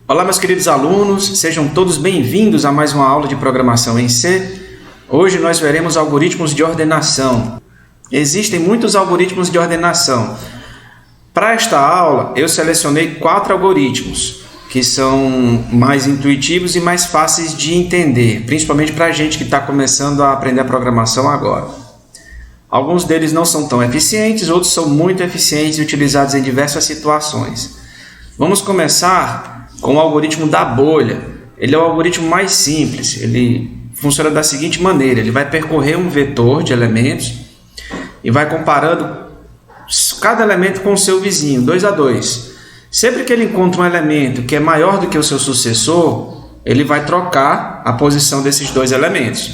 Olá, meus queridos alunos, sejam todos bem-vindos a mais uma aula de programação em C. Hoje nós veremos algoritmos de ordenação. Existem muitos algoritmos de ordenação. Para esta aula, eu selecionei 4 algoritmos, que são mais intuitivos e mais fáceis de entender, principalmente para a gente que está começando a aprender a programação agora. Alguns deles não são tão eficientes, outros são muito eficientes e utilizados em diversas situações. Vamos começar com o algoritmo da bolha. Ele é o algoritmo mais simples. Ele funciona da seguinte maneira: ele vai percorrer um vetor de elementos e vai comparando cada elemento com o seu vizinho, 2 a 2. Sempre que ele encontra um elemento que é maior do que o seu sucessor, ele vai trocar a posição desses 2 elementos.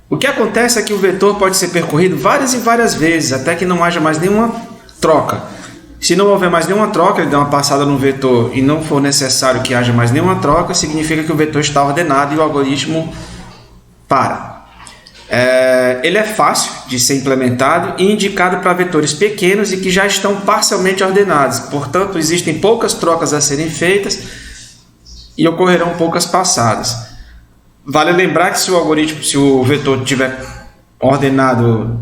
O que acontece é que o vetor pode ser percorrido várias e várias vezes, até que não haja mais nenhuma troca. Se não houver mais nenhuma troca, ele dá uma passada no vetor e não for necessário que haja mais nenhuma troca, significa que o vetor está ordenado e o algoritmo para. Ele é fácil de ser implementado e indicado para vetores pequenos e que já estão parcialmente ordenados. Portanto, existem poucas trocas a serem feitas e ocorrerão poucas passadas. Vale lembrar que se o vetor estiver ordenado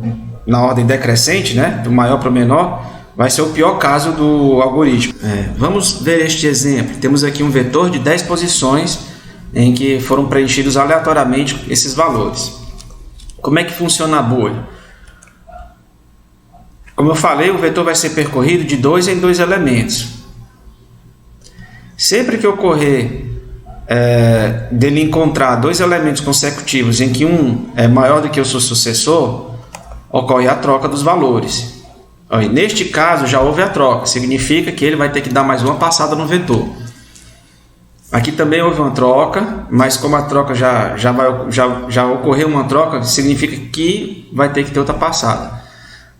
na ordem decrescente, né, do maior para o menor, vai ser o pior caso do algoritmo. Vamos ver este exemplo. Temos aqui um vetor de 10 posições em que foram preenchidos aleatoriamente esses valores. Como é que funciona a bolha? Como eu falei, o vetor vai ser percorrido de 2 em 2 elementos. Sempre que ocorrer dele encontrar 2 elementos consecutivos em que um é maior do que o seu sucessor, ocorre a troca dos valores. Neste caso já houve a troca, significa que ele vai ter que dar mais uma passada no vetor. Aqui também houve uma troca, mas como a troca já ocorreu uma troca, significa que vai ter que ter outra passada.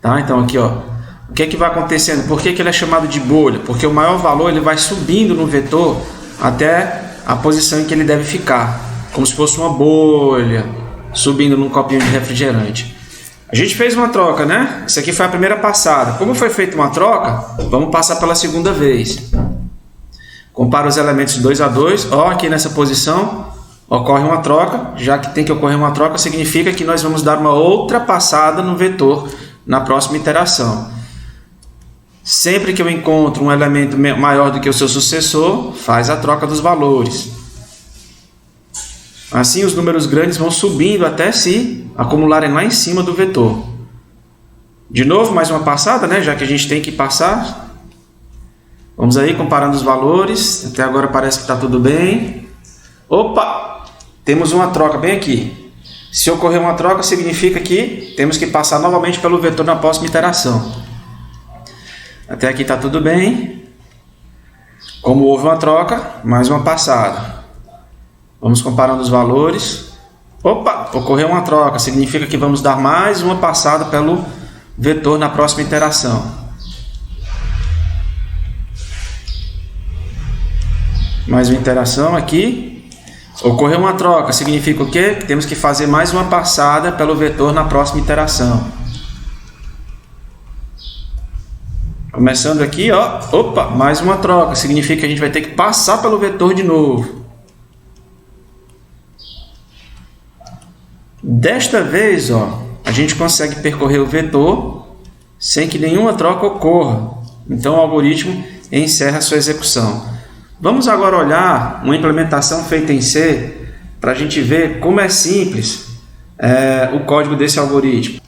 Tá? Então aqui, o que é que vai acontecendo? Por que ele é chamado de bolha? Porque o maior valor ele vai subindo no vetor até a posição em que ele deve ficar, como se fosse uma bolha subindo num copinho de refrigerante. A gente fez uma troca, né? Isso aqui foi a primeira passada. Como foi feita uma troca, vamos passar pela segunda vez. Compara os elementos 2 a 2. Aqui nessa posição ocorre uma troca. Já que tem que ocorrer uma troca, significa que nós vamos dar uma outra passada no vetor na próxima iteração. Sempre que eu encontro um elemento maior do que o seu sucessor, faz a troca dos valores. Assim, os números grandes vão subindo até se acumularem lá em cima do vetor. De novo, mais uma passada, né? Já que a gente tem que passar. Vamos aí comparando os valores. Até agora parece que está tudo bem. Opa! Temos uma troca bem aqui. Se ocorrer uma troca, significa que temos que passar novamente pelo vetor na próxima iteração. Até aqui está tudo bem. Como houve uma troca, mais uma passada. Vamos comparando os valores. Opa, ocorreu uma troca, significa que vamos dar mais uma passada pelo vetor na próxima iteração. Mais uma iteração aqui. Ocorreu uma troca, significa o quê? Temos que fazer mais uma passada pelo vetor na próxima iteração. Começando aqui, opa, mais uma troca, significa que a gente vai ter que passar pelo vetor de novo. Desta vez, a gente consegue percorrer o vetor sem que nenhuma troca ocorra. Então, o algoritmo encerra sua execução. Vamos agora olhar uma implementação feita em C para a gente ver como é simples o código desse algoritmo.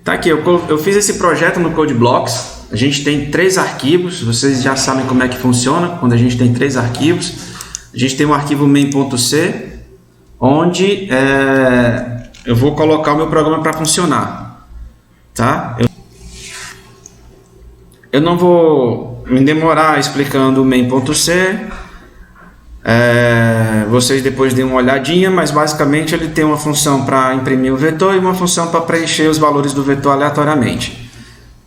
Tá aqui, eu fiz esse projeto no CodeBlocks. A gente tem 3 arquivos. Vocês já sabem como é que funciona quando a gente tem 3 arquivos. A gente tem um arquivo main.c, onde eu vou colocar o meu programa para funcionar. Tá? Eu não vou me demorar explicando o main.c. Vocês depois dêem uma olhadinha, mas basicamente ele tem uma função para imprimir o vetor e uma função para preencher os valores do vetor aleatoriamente.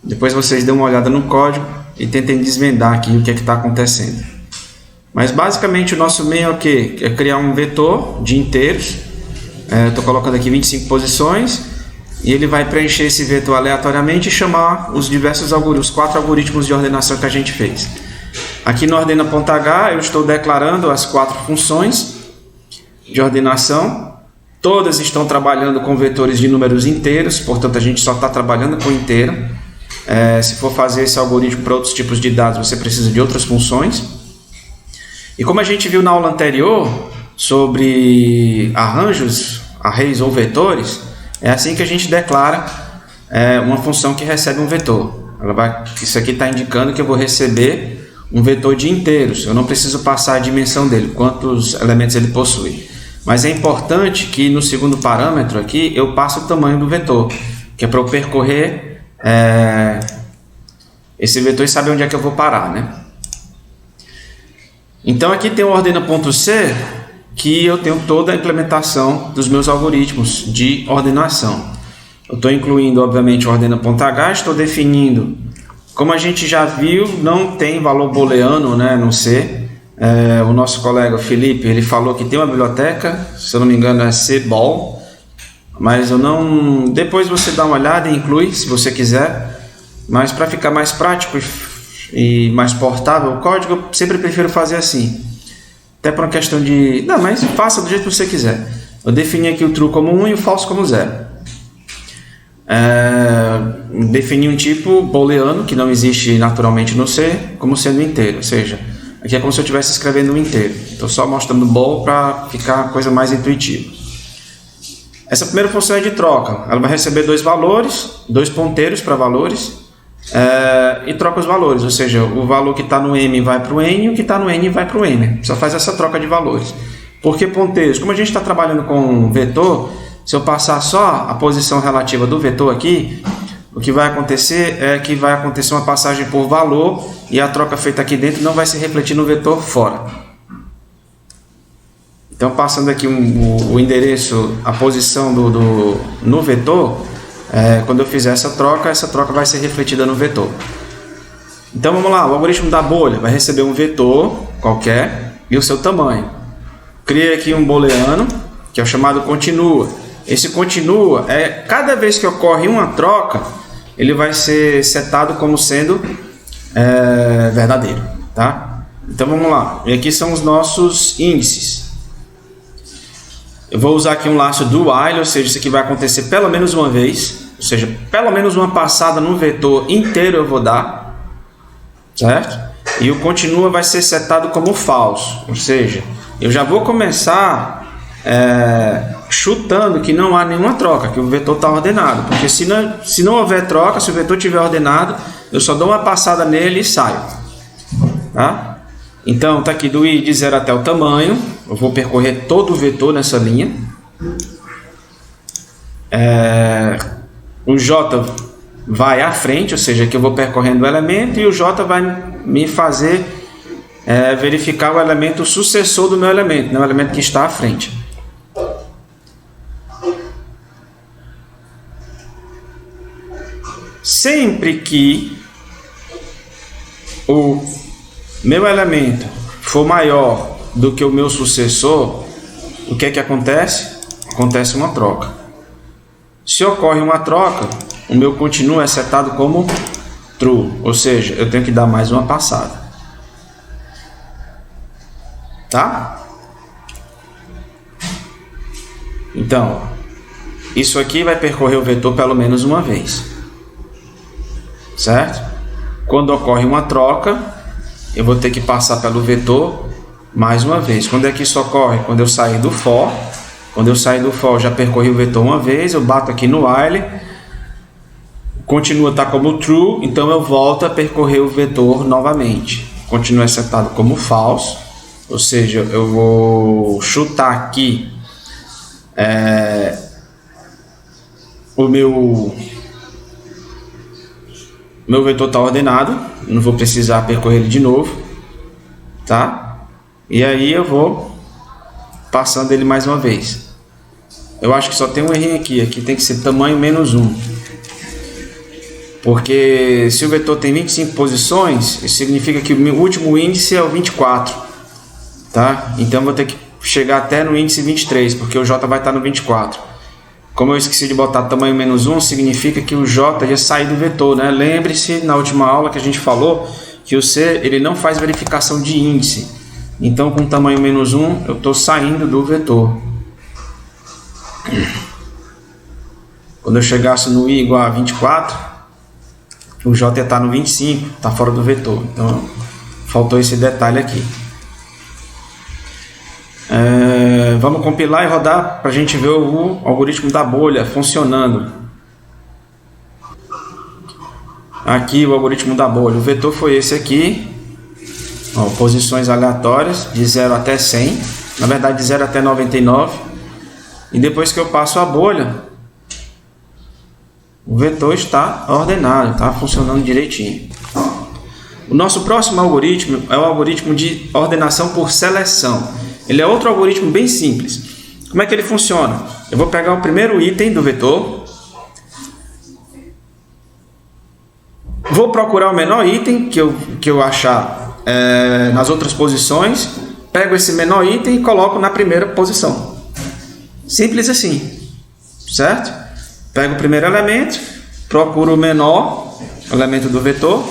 Depois vocês dêem uma olhada no código e tentem desvendar aqui o que é que está acontecendo. Mas basicamente o nosso main é o quê? É criar um vetor de inteiros. Estou colocando aqui 25 posições e ele vai preencher esse vetor aleatoriamente e chamar os diversos algoritmos, os 4 algoritmos de ordenação que a gente fez. Aqui no ordena.h eu estou declarando as 4 funções de ordenação. Todas estão trabalhando com vetores de números inteiros, portanto a gente só está trabalhando com inteiro. Se for fazer esse algoritmo para outros tipos de dados, você precisa de outras funções. E como a gente viu na aula anterior sobre arranjos, arrays ou vetores, é assim que a gente declara uma função que recebe um vetor. Isso aqui está indicando que eu vou receber um vetor de inteiros. Eu não preciso passar a dimensão dele, quantos elementos ele possui. Mas é importante que no segundo parâmetro aqui eu passe o tamanho do vetor, que é para eu percorrer esse vetor e saber onde é que eu vou parar, né? Então aqui tem o ordena.c, que eu tenho toda a implementação dos meus algoritmos de ordenação. Eu estou incluindo, obviamente, o ordena.h, estou definindo, como a gente já viu, não tem valor booleano, né, no C. O nosso colega Felipe, ele falou que tem uma biblioteca, se eu não me engano é cbol, mas eu não... Depois você dá uma olhada e inclui, se você quiser, mas para ficar mais prático e mais portável o código, eu sempre prefiro fazer assim. Até por uma questão de... Não, mas faça do jeito que você quiser. Eu defini aqui o true como 1 e o false como 0. Defini um tipo booleano, que não existe naturalmente no C, como sendo inteiro. Ou seja, aqui é como se eu estivesse escrevendo um inteiro. Estou só mostrando bool para ficar a coisa mais intuitiva. Essa primeira função é de troca. Ela vai receber 2 valores, 2 ponteiros para valores, e troca os valores. Ou seja, o valor que está no M vai para o N e o que está no N vai para o M. Só faz essa troca de valores. Por que ponteiros? Como a gente está trabalhando com vetor, se eu passar só a posição relativa do vetor aqui, o que vai acontecer é que vai acontecer uma passagem por valor e a troca feita aqui dentro não vai se refletir no vetor fora. Então, passando aqui o endereço, a posição no vetor, quando eu fizer essa troca vai ser refletida no vetor. Então, vamos lá, o algoritmo da bolha vai receber um vetor qualquer e o seu tamanho. Criei aqui um booleano, que é o chamado continua. Esse continua cada vez que ocorre uma troca, ele vai ser setado como sendo verdadeiro, tá? Então vamos lá. E aqui são os nossos índices. Eu vou usar aqui um laço do while, ou seja, isso aqui vai acontecer pelo menos uma vez, ou seja, pelo menos uma passada no vetor inteiro eu vou dar, certo? E o continua vai ser setado como false, ou seja, eu já vou começar chutando que não há nenhuma troca, que o vetor está ordenado, porque se não houver troca, se o vetor estiver ordenado, eu só dou uma passada nele e saio, tá? Então está aqui do i de 0 até o tamanho, eu vou percorrer todo o vetor nessa linha. O j vai à frente, ou seja, que eu vou percorrendo o elemento, e o j vai me fazer verificar o elemento sucessor do meu elemento, o elemento que está à frente. Sempre que o meu elemento for maior do que o meu sucessor, o que é que acontece? Acontece uma troca. Se ocorre uma troca, o meu continua é setado como true, ou seja, eu tenho que dar mais uma passada. Tá? Então, isso aqui vai percorrer o vetor pelo menos uma vez. Certo? Quando ocorre uma troca, eu vou ter que passar pelo vetor mais uma vez. Quando é que isso ocorre? Quando eu sair do for. Quando eu sair do for, já percorri o vetor uma vez, eu bato aqui no while, continua a estar como true, então eu volto a percorrer o vetor novamente. Continua setado como false, ou seja, eu vou chutar aqui o meu vetor está ordenado, não vou precisar percorrer ele de novo, tá? E aí eu vou passando ele mais uma vez. Eu acho que só tem um errinho aqui tem que ser tamanho menos 1. Porque se o vetor tem 25 posições, isso significa que o último índice é o 24, tá? Então eu vou ter que chegar até no índice 23, porque o j vai estar no 24. Como eu esqueci de botar tamanho menos 1, significa que o j ia sair do vetor, né? Lembre-se, na última aula que a gente falou, que o C ele não faz verificação de índice. Então, com tamanho -1, eu estou saindo do vetor. Quando eu chegasse no I igual a 24, o J ia estar no 25, está fora do vetor. Então, faltou esse detalhe aqui. Vamos compilar e rodar para a gente ver o algoritmo da bolha funcionando. Aqui o algoritmo da bolha. O vetor foi esse aqui. Ó, posições aleatórias de 0 até 100. Na verdade, de 0 até 99. E depois que eu passo a bolha, o vetor está ordenado, está funcionando direitinho. O nosso próximo algoritmo é o algoritmo de ordenação por seleção. Ele é outro algoritmo bem simples. Como é que ele funciona? Eu vou pegar o primeiro item do vetor, vou procurar o menor item que eu achar nas outras posições, pego esse menor item e coloco na primeira posição. Simples assim, certo? Pego o primeiro elemento, procuro o menor elemento do vetor.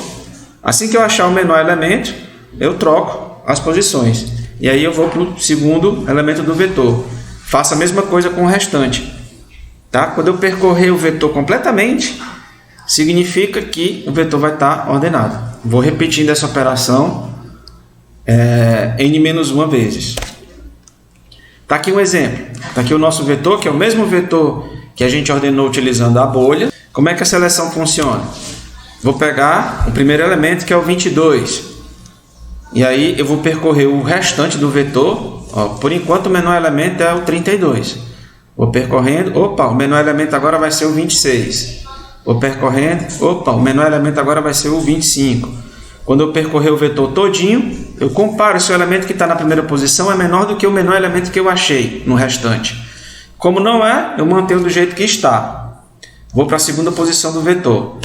Assim que eu achar o menor elemento, eu troco as posições. E aí eu vou para o segundo elemento do vetor. Faço a mesma coisa com o restante. Tá? Quando eu percorrer o vetor completamente, significa que o vetor vai estar ordenado. Vou repetindo essa operação n-1 vezes. Está aqui um exemplo. Está aqui o nosso vetor, que é o mesmo vetor que a gente ordenou utilizando a bolha. Como é que a seleção funciona? Vou pegar o primeiro elemento, que é o 22. E aí eu vou percorrer o restante do vetor. Ó, por enquanto o menor elemento é o 32. Vou percorrendo. Opa, o menor elemento agora vai ser o 26. Vou percorrendo. Opa, o menor elemento agora vai ser o 25. Quando eu percorrer o vetor todinho, eu comparo se o elemento que está na primeira posição é menor do que o menor elemento que eu achei no restante. Como não é, eu mantenho do jeito que está. Vou para a segunda posição do vetor.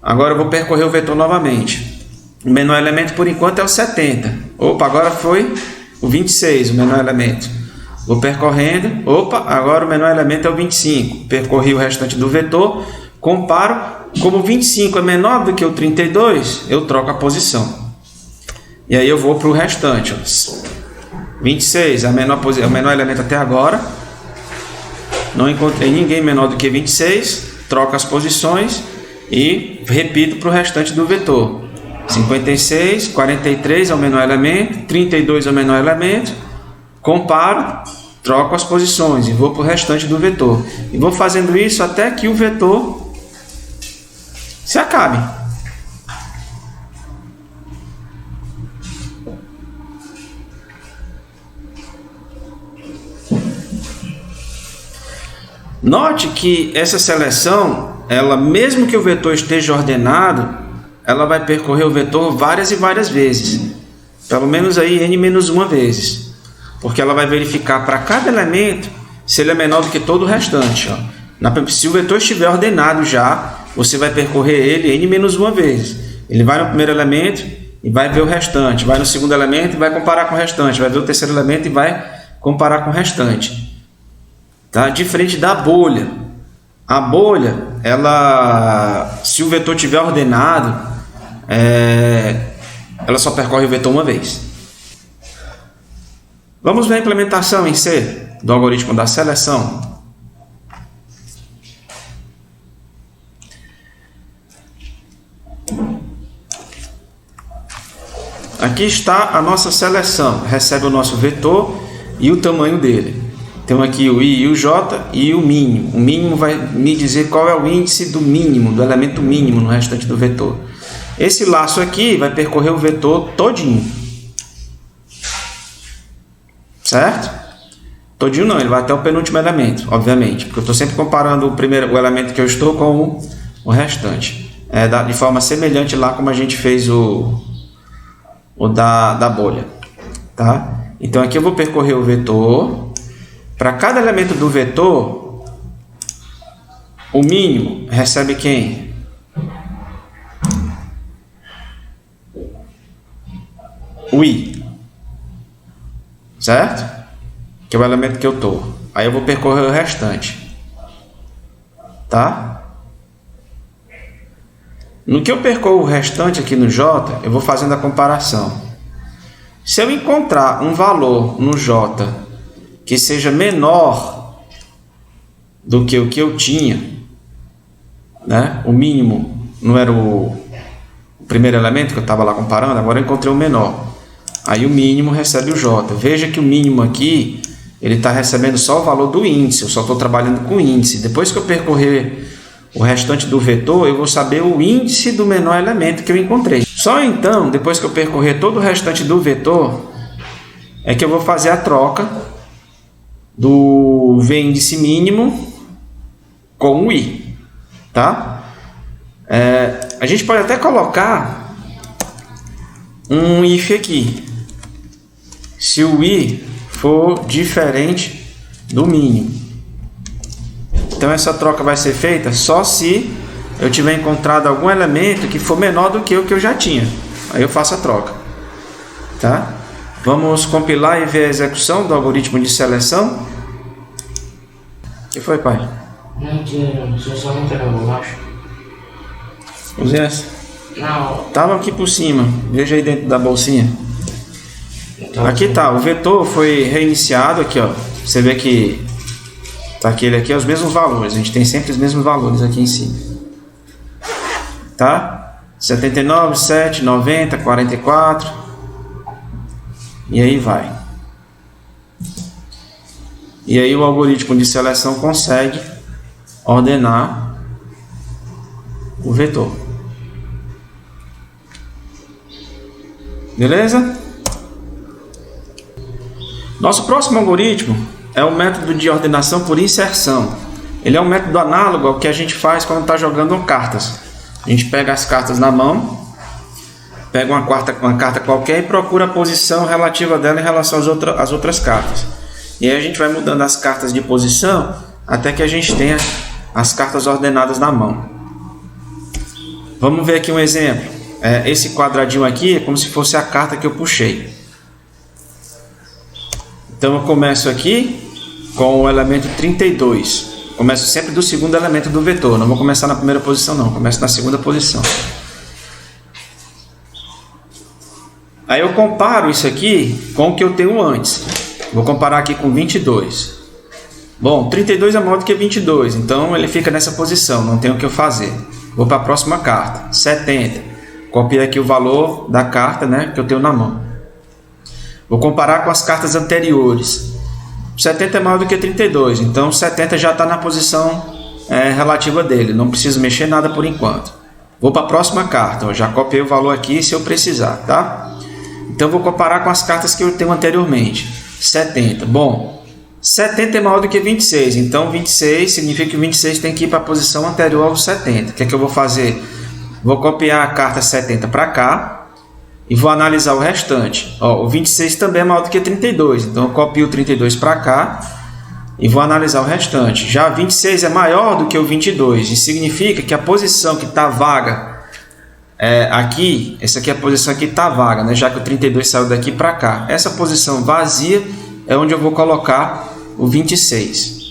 Agora eu vou percorrer o vetor novamente. O menor elemento por enquanto é o 70. Opa, agora foi o 26, o menor elemento. Vou percorrendo. Opa, agora o menor elemento é o 25. Percorri o restante do vetor. Comparo. Como o 25 é menor do que o 32, eu troco a posição. E aí eu vou para o restante. 26 é o menor elemento até agora. Não encontrei ninguém menor do que 26. Troco as posições e repito para o restante do vetor. 56, 43 é o menor elemento, 32 é o menor elemento, comparo, troco as posições e vou para o restante do vetor. E vou fazendo isso até que o vetor se acabe. Note que essa seleção, ela, mesmo que o vetor esteja ordenado, ela vai percorrer o vetor várias e várias vezes. Pelo menos aí n-1 vezes. Porque ela vai verificar para cada elemento se ele é menor do que todo o restante. Ó. Se o vetor estiver ordenado já, você vai percorrer ele n-1 vezes. Ele vai no primeiro elemento e vai ver o restante. Vai no segundo elemento e vai comparar com o restante. Vai ver o terceiro elemento e vai comparar com o restante. Tá? Diferente da bolha. A bolha, ela, se o vetor estiver ordenado, ela só percorre o vetor uma vez. Vamos ver a implementação em C do algoritmo da seleção. Aqui está a nossa seleção. Recebe o nosso vetor e o tamanho dele. Temos aqui o I e o J e o mínimo. O mínimo vai me dizer qual é o índice do mínimo, do elemento mínimo no restante do vetor. Esse laço aqui vai percorrer o vetor todinho. Certo? Todinho não, ele vai até o penúltimo elemento, obviamente. Porque eu estou sempre comparando o elemento que eu estou com o restante. De forma semelhante lá como a gente fez o da bolha. Tá? Então aqui eu vou percorrer o vetor. Para cada elemento do vetor, o mínimo recebe quem? O I. Certo? Que é o elemento que eu estou. Aí eu vou percorrer o restante. Tá? No que eu percorro o restante aqui no J, eu vou fazendo a comparação. Se eu encontrar um valor no J que seja menor do que o que eu tinha, né? O mínimo não era o primeiro elemento que eu estava lá comparando, agora eu encontrei o menor. Aí o mínimo recebe o J. Veja que o mínimo aqui, ele está recebendo só o valor do índice, eu só estou trabalhando com o índice. Depois que eu percorrer o restante do vetor, eu vou saber o índice do menor elemento que eu encontrei. Só então, depois que eu percorrer todo o restante do vetor, é que eu vou fazer a troca do V índice mínimo com o I, tá? A gente pode até colocar um if aqui, se o I for diferente do mínimo. Então essa troca vai ser feita só se eu tiver encontrado algum elemento que for menor do que o que eu já tinha. Aí eu faço a troca, tá? Vamos compilar e ver a execução do algoritmo de seleção. O que foi, pai? Não tinha, você só não pegou a bolacha. Usei essa. Não. Tava aqui por cima. Veja aí dentro da bolsinha. Então, Aqui tá, o vetor foi reiniciado aqui, ó. Você vê que tá aquele aqui, os mesmos valores. A gente tem sempre os mesmos valores aqui em cima. Tá? 79, 7, 90, 44. E aí vai. E aí o algoritmo de seleção consegue ordenar o vetor. Beleza? Nosso próximo algoritmo é o método de ordenação por inserção. Ele é um método análogo ao que a gente faz quando está jogando cartas. A gente pega as cartas na mão, pega uma carta qualquer e procura a posição relativa dela em relação às outras cartas. E aí a gente vai mudando as cartas de posição até que a gente tenha as cartas ordenadas na mão. Vamos ver aqui um exemplo. Esse quadradinho aqui é como se fosse a carta que eu puxei. Então eu começo aqui com o elemento 32. Começo sempre do segundo elemento do vetor. Não vou começar na primeira posição não, começo na segunda posição. Aí eu comparo isso aqui com o que eu tenho antes. Vou comparar aqui com 22. Bom, 32 é maior do que 22, então ele fica nessa posição, não tem o que eu fazer. Vou para a próxima carta, 70. Copiei aqui o valor da carta, né, que eu tenho na mão. Vou comparar com as cartas anteriores. 70 é maior do que 32, então 70 já está na posição relativa dele, não preciso mexer nada por enquanto. Vou para a próxima carta, eu já copiei o valor aqui se eu precisar, tá? Então vou comparar com as cartas que eu tenho anteriormente. 70, bom, 70 é maior do que 26, então 26 significa que 26 tem que ir para a posição anterior ao 70. O que é que eu vou fazer? Vou copiar a carta 70 para cá e vou analisar o restante. Ó, o 26 também é maior do que 32, então eu copio o 32 para cá e vou analisar o restante. Já 26 é maior do que o 22, e significa que a posição que está vaga aqui, essa aqui é a posição que está vaga, né? Já que o 32 saiu daqui para cá. Essa posição vazia é onde eu vou colocar o 26.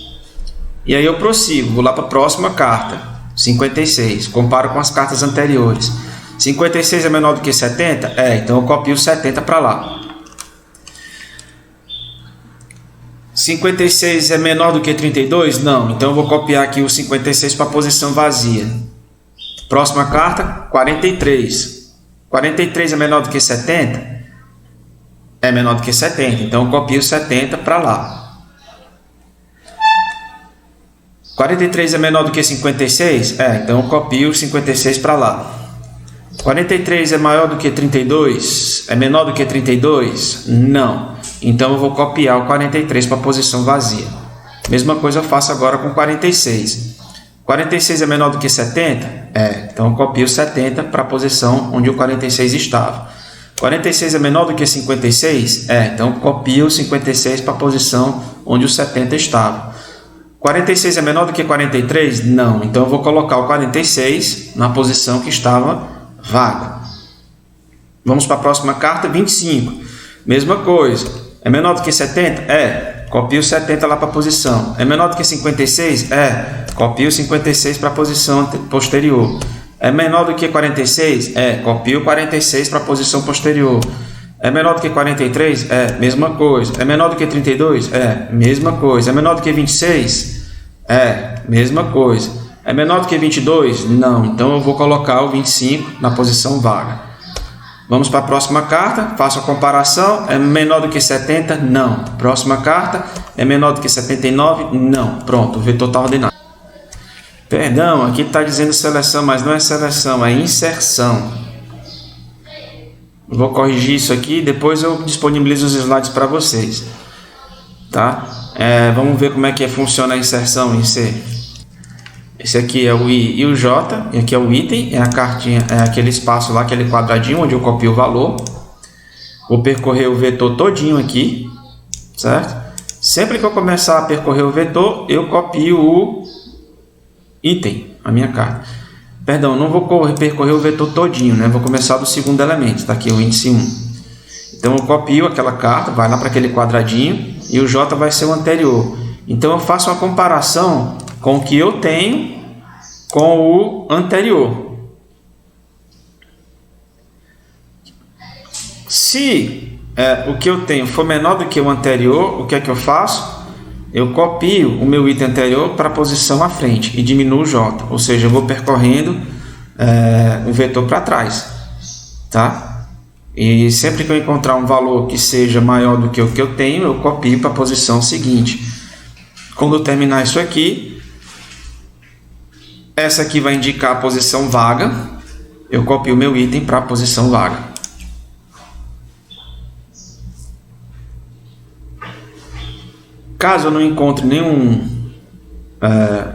E aí eu prossigo, vou lá para a próxima carta, 56. Comparo com as cartas anteriores. 56 é menor do que 70? Então eu copio 70 para lá. 56 é menor do que 32? Não, então eu vou copiar aqui o 56 para a posição vazia. Próxima carta, 43. 43 é menor do que 70? É menor do que 70, então eu copio 70 para lá. 43 é menor do que 56? Então eu copio 56 para lá. 43 é maior do que 32? É menor do que 32? Não. Então eu vou copiar o 43 para a posição vazia. Mesma coisa eu faço agora com 46. 46 é menor do que 70? Então eu copio 70 para a posição onde o 46 estava. 46 é menor do que 56? Então eu copio o 56 para a posição onde o 70 estava. 46 é menor do que 43? Não. Então eu vou colocar o 46 na posição que estava vaga. Vamos para a próxima carta, 25. Mesma coisa. É menor do que 70? Copio 70 lá para a posição. É menor do que 56? Copio 56 para a posição posterior. É menor do que 46? Copio 46 para a posição posterior. É menor do que 43? Mesma coisa. É menor do que 32? Mesma coisa. É menor do que 26? Mesma coisa. É menor do que 22? Não. Então eu vou colocar o 25 na posição vaga. Vamos para a próxima carta. Faço a comparação. É menor do que 70? Não. Próxima carta. É menor do que 79? Não. Pronto, o vetor está ordenado. Perdão, aqui está dizendo seleção, mas não é seleção, é inserção. Vou corrigir isso aqui, depois eu disponibilizo os slides para vocês. Tá? Vamos ver como é que funciona a inserção em C. Esse aqui é o I e o J, e aqui é o item, é a cartinha, é aquele espaço lá, aquele quadradinho onde eu copio o valor. Vou percorrer o vetor todinho aqui, certo? Sempre que eu começar a percorrer o vetor, eu copio o item, a minha carta. Perdão, não vou percorrer o vetor todinho, né? Vou começar do segundo elemento, está aqui o índice 1. Então eu copio aquela carta, vai lá para aquele quadradinho e o J vai ser o anterior. Então eu faço uma comparação com o que eu tenho com o anterior. Se o que eu tenho for menor do que o anterior, o que é que eu faço? Eu copio o meu item anterior para a posição à frente e diminuo o J, ou seja, eu vou percorrendo o vetor para trás, tá? E sempre que eu encontrar um valor que seja maior do que o que eu tenho, eu copio para a posição seguinte. Quando eu terminar isso aqui, essa aqui vai indicar a posição vaga, eu copio o meu item para a posição vaga. Caso eu não encontre nenhum,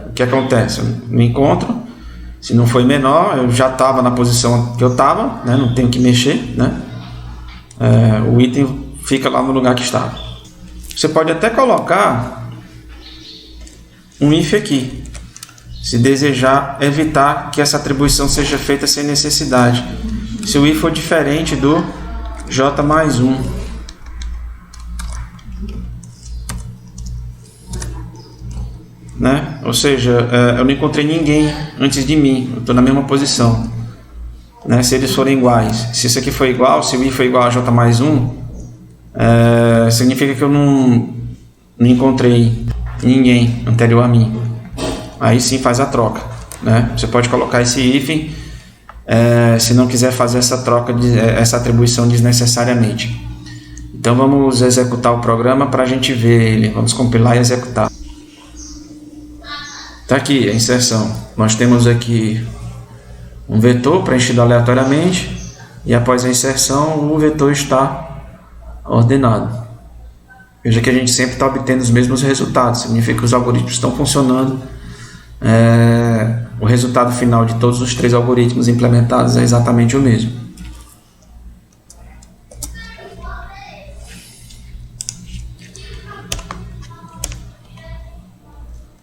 o que acontece? Eu não encontro, se não foi menor, eu já estava na posição que eu estava, né? Não tenho que mexer, né? O item fica lá no lugar que estava. Você pode até colocar um if aqui, se desejar evitar que essa atribuição seja feita sem necessidade. Se o if for diferente do j mais 1. Né? Ou seja, eu não encontrei ninguém antes de mim, eu estou na mesma posição, né? Se eles forem iguais, se isso aqui for igual, se o i for igual a j mais 1, significa que eu não encontrei ninguém anterior a mim. Aí sim faz a troca, né? Você pode colocar esse if se não quiser fazer essa troca, essa atribuição desnecessariamente. Então vamos executar o programa para a gente ver ele. Vamos compilar e executar. Está aqui a inserção. Nós temos aqui um vetor preenchido aleatoriamente e após a inserção o vetor está ordenado. Veja que a gente sempre está obtendo os mesmos resultados. Significa que os algoritmos estão funcionando. O resultado final de todos os 3 algoritmos implementados é exatamente o mesmo.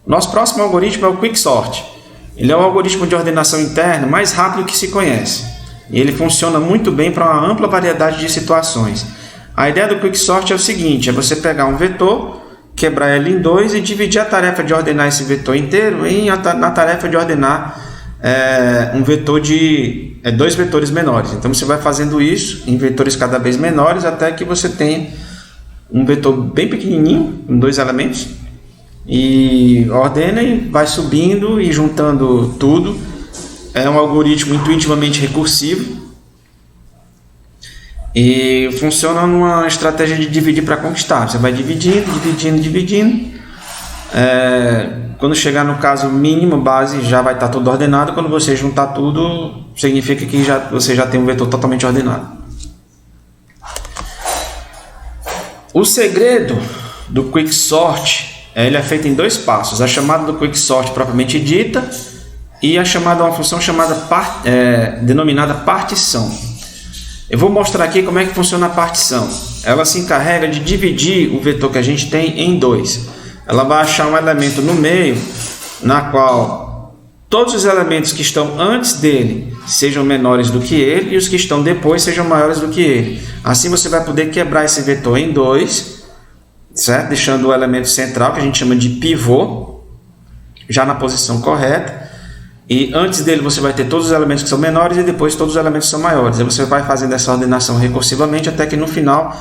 Nosso próximo algoritmo é o Quicksort. Ele é o algoritmo de ordenação interna mais rápido que se conhece. E ele funciona muito bem para uma ampla variedade de situações. A ideia do Quicksort é o seguinte, é você pegar um vetor, quebrar ele em 2 e dividir a tarefa de ordenar esse vetor inteiro na tarefa de ordenar um vetor de 2 vetores menores. Então você vai fazendo isso em vetores cada vez menores até que você tenha um vetor bem pequenininho, com 2 elementos, e ordena e vai subindo e juntando tudo. É um algoritmo intuitivamente recursivo e funciona numa estratégia de dividir para conquistar. Você vai dividindo. Quando chegar no caso mínimo base já vai estar tudo ordenado. Quando você juntar tudo, significa que você já tem um vetor totalmente ordenado. O segredo do Quicksort, ele é feito em 2 passos: a chamada do Quicksort propriamente dita e a chamada, uma função chamada denominada partição. Eu vou mostrar aqui como é que funciona a partição. Ela se encarrega de dividir o vetor que a gente tem em 2. Ela vai achar um elemento no meio, na qual todos os elementos que estão antes dele sejam menores do que ele e os que estão depois sejam maiores do que ele. Assim você vai poder quebrar esse vetor em 2, certo? Deixando o elemento central, que a gente chama de pivô, já na posição correta. E antes dele você vai ter todos os elementos que são menores e depois todos os elementos que são maiores. Aí você vai fazendo essa ordenação recursivamente até que no final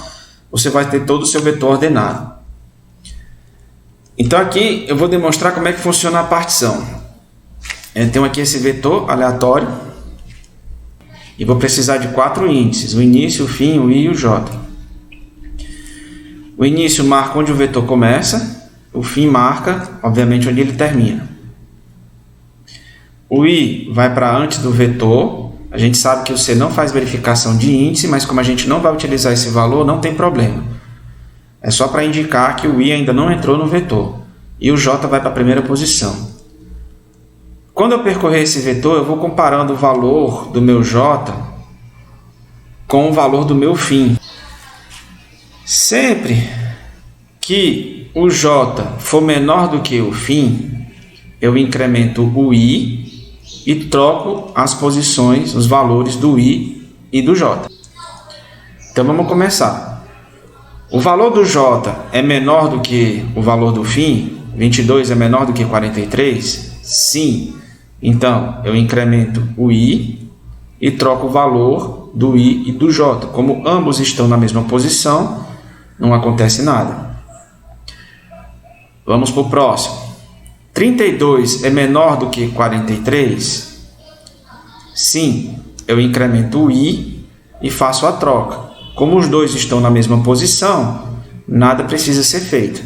você vai ter todo o seu vetor ordenado. Então aqui eu vou demonstrar como é que funciona a partição. Eu tenho aqui esse vetor aleatório e vou precisar de 4 índices: o início, o fim, o i e o j. O início marca onde o vetor começa, o fim marca, obviamente, onde ele termina. O i vai para antes do vetor. A gente sabe que o C não faz verificação de índice, mas como a gente não vai utilizar esse valor, não tem problema. É só para indicar que o i ainda não entrou no vetor. E o j vai para a primeira posição. Quando eu percorrer esse vetor, eu vou comparando o valor do meu j com o valor do meu fim. Sempre que o j for menor do que o fim, eu incremento o i e troco as posições, os valores do i e do j. Então vamos começar. O valor do j é menor do que o valor do fim? 22 é menor do que 43? Sim. Então eu incremento o i e troco o valor do i e do j. Como ambos estão na mesma posição, não acontece nada. Vamos para o próximo. 32 é menor do que 43? Sim, eu incremento o i e faço a troca. Como os dois estão na mesma posição, nada precisa ser feito.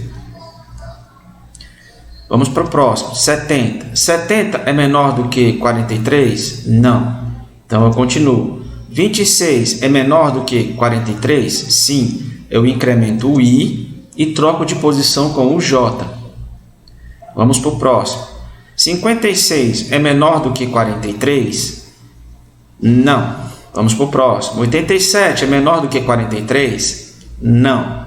Vamos para o próximo. 70. 70 é menor do que 43? Não. Então eu continuo. 26 é menor do que 43? Sim, eu incremento o i e troco de posição com o j. Vamos para o próximo. 56 é menor do que 43? Não. Vamos para o próximo. 87 é menor do que 43? Não.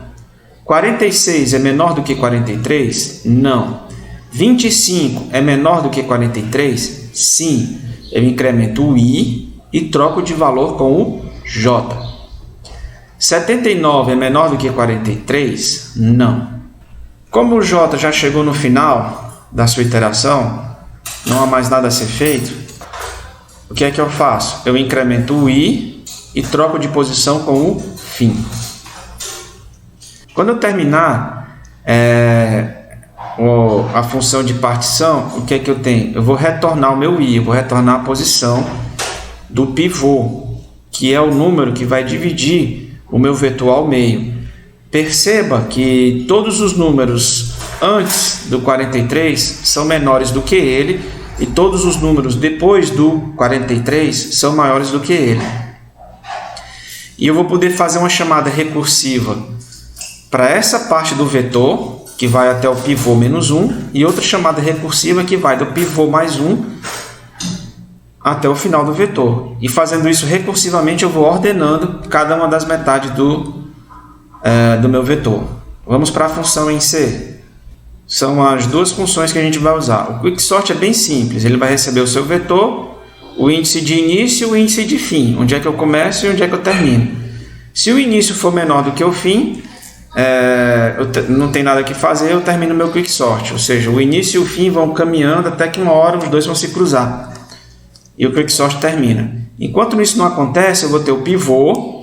46 é menor do que 43? Não. 25 é menor do que 43? Sim. Eu incremento o i e troco de valor com o j. 79 é menor do que 43? Não. Como o j já chegou no final da sua iteração, não há mais nada a ser feito, o que é que eu faço? Eu incremento o i e troco de posição com o fim. Quando eu terminar a função de partição, o que é que eu tenho? Eu vou retornar o meu i, eu vou retornar a posição do pivô, que é o número que vai dividir o meu vetor ao meio. Perceba que todos os números antes do 43 são menores do que ele e todos os números depois do 43 são maiores do que ele. E eu vou poder fazer uma chamada recursiva para essa parte do vetor, que vai até o pivô menos 1, e outra chamada recursiva que vai do pivô mais 1 até o final do vetor. E fazendo isso recursivamente, eu vou ordenando cada uma das metades do meu vetor. Vamos para a função em C. São as duas funções que a gente vai usar. O quicksort é bem simples. Ele vai receber o seu vetor, o índice de início e o índice de fim. Onde é que eu começo e onde é que eu termino. Se o início for menor do que o fim, não tem nada que fazer, eu termino meu quicksort. Ou seja, o início e o fim vão caminhando até que uma hora os dois vão se cruzar. E o quicksort termina. Enquanto isso não acontece, eu vou ter o pivô,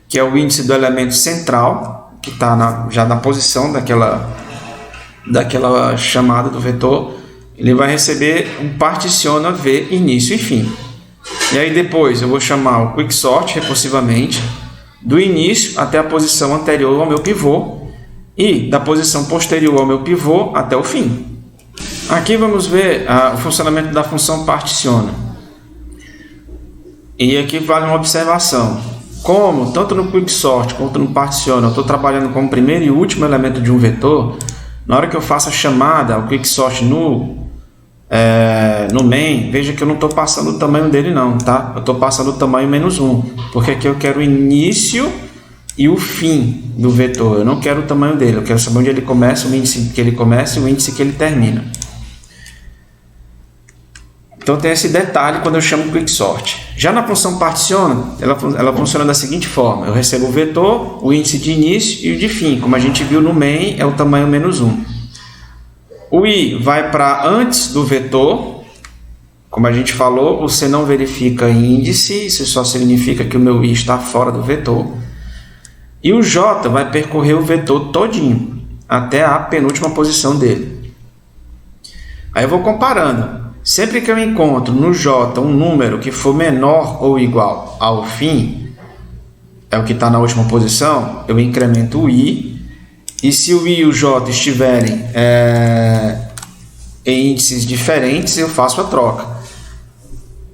que é o índice do elemento central, que está já na posição daquela chamada do vetor. Ele vai receber um particiona V início e fim. E aí depois eu vou chamar o quicksort recursivamente do início até a posição anterior ao meu pivô e da posição posterior ao meu pivô até o fim. Aqui vamos ver o funcionamento da função particiona. E aqui vale uma observação. Como tanto no quicksort quanto no particiona eu estou trabalhando com o primeiro e último elemento de um vetor, na hora que eu faço a chamada ao quicksort no main, veja que eu não estou passando o tamanho dele não, tá? Eu estou passando o tamanho menos 1, porque aqui eu quero o início e o fim do vetor. Eu não quero o tamanho dele, eu quero saber onde ele começa, o índice que ele começa e o índice que ele termina. Então tem esse detalhe quando eu chamo quicksort. Já na função particiona, ela funciona da seguinte forma. Eu recebo o vetor, o índice de início e o de fim. Como a gente viu no main, é o tamanho menos 1. O i vai para antes do vetor Como a gente falou, você não verifica índice, isso só significa que o meu I está fora do vetor. E o J vai percorrer o vetor todinho, até a penúltima posição dele. Aí eu vou comparando. Sempre que eu encontro no J um número que for menor ou igual ao fim, é o que está na última posição, eu incremento o I. E se o I e o J estiverem em índices diferentes, eu faço a troca.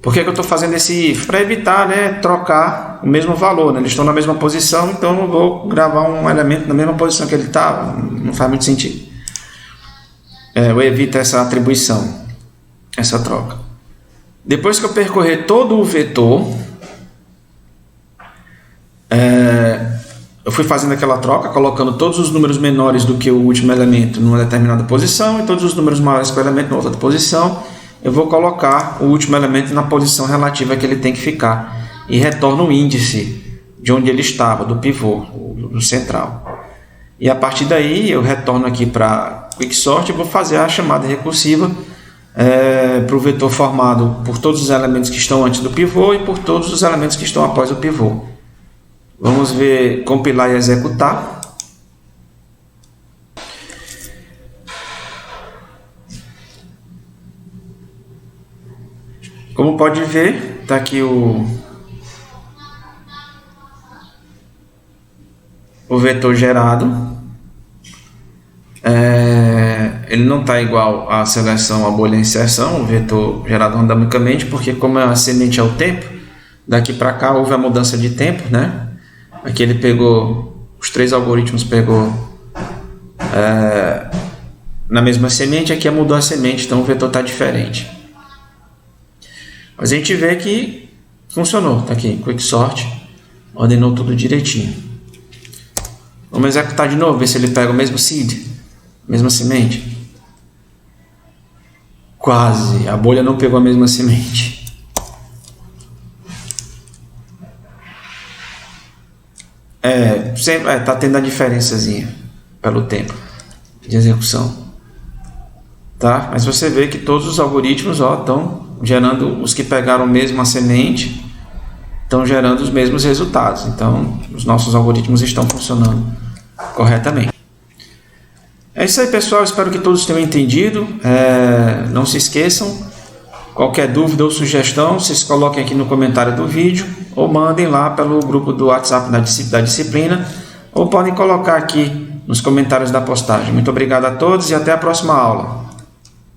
Por que eu estou fazendo esse if? Para evitar, né, trocar o mesmo valor, né? Eles estão na mesma posição, então eu vou gravar um elemento na mesma posição que ele está. Não faz muito sentido. Eu evito essa atribuição, essa troca. Depois que eu percorrer todo o vetor, eu fui fazendo aquela troca, colocando todos os números menores do que o último elemento numa determinada posição e todos os números maiores que o elemento em outra posição. Eu vou colocar o último elemento na posição relativa que ele tem que ficar e retorno o índice de onde ele estava, do pivô, do central. E a partir daí eu retorno aqui para Quicksort e vou fazer a chamada recursiva para o vetor formado por todos os elementos que estão antes do pivô e por todos os elementos que estão após o pivô. Vamos ver, compilar e executar. Como pode ver, está aqui o vetor gerado. Ele não está igual à seleção, à bolha inserção, o vetor gerado randomicamente, porque como a semente é o tempo, daqui para cá houve a mudança de tempo, né? Aqui ele pegou, os três algoritmos pegou na mesma semente, aqui mudou a semente, então o vetor está diferente. Mas a gente vê que funcionou, está aqui, Quicksort, ordenou tudo direitinho. Vamos executar de novo, ver se ele pega o mesmo seed, mesma semente. Quase, a bolha não pegou a mesma semente. Sempre está tendo a diferençazinha pelo tempo de execução. Tá? Mas você vê que todos os algoritmos estão gerando, os que pegaram mesmo a semente, estão gerando os mesmos resultados. Então, os nossos algoritmos estão funcionando corretamente. É isso aí, pessoal. Espero que todos tenham entendido. Não se esqueçam, qualquer dúvida ou sugestão, vocês coloquem aqui no comentário do vídeo ou mandem lá pelo grupo do WhatsApp da disciplina ou podem colocar aqui nos comentários da postagem. Muito obrigado a todos e até a próxima aula.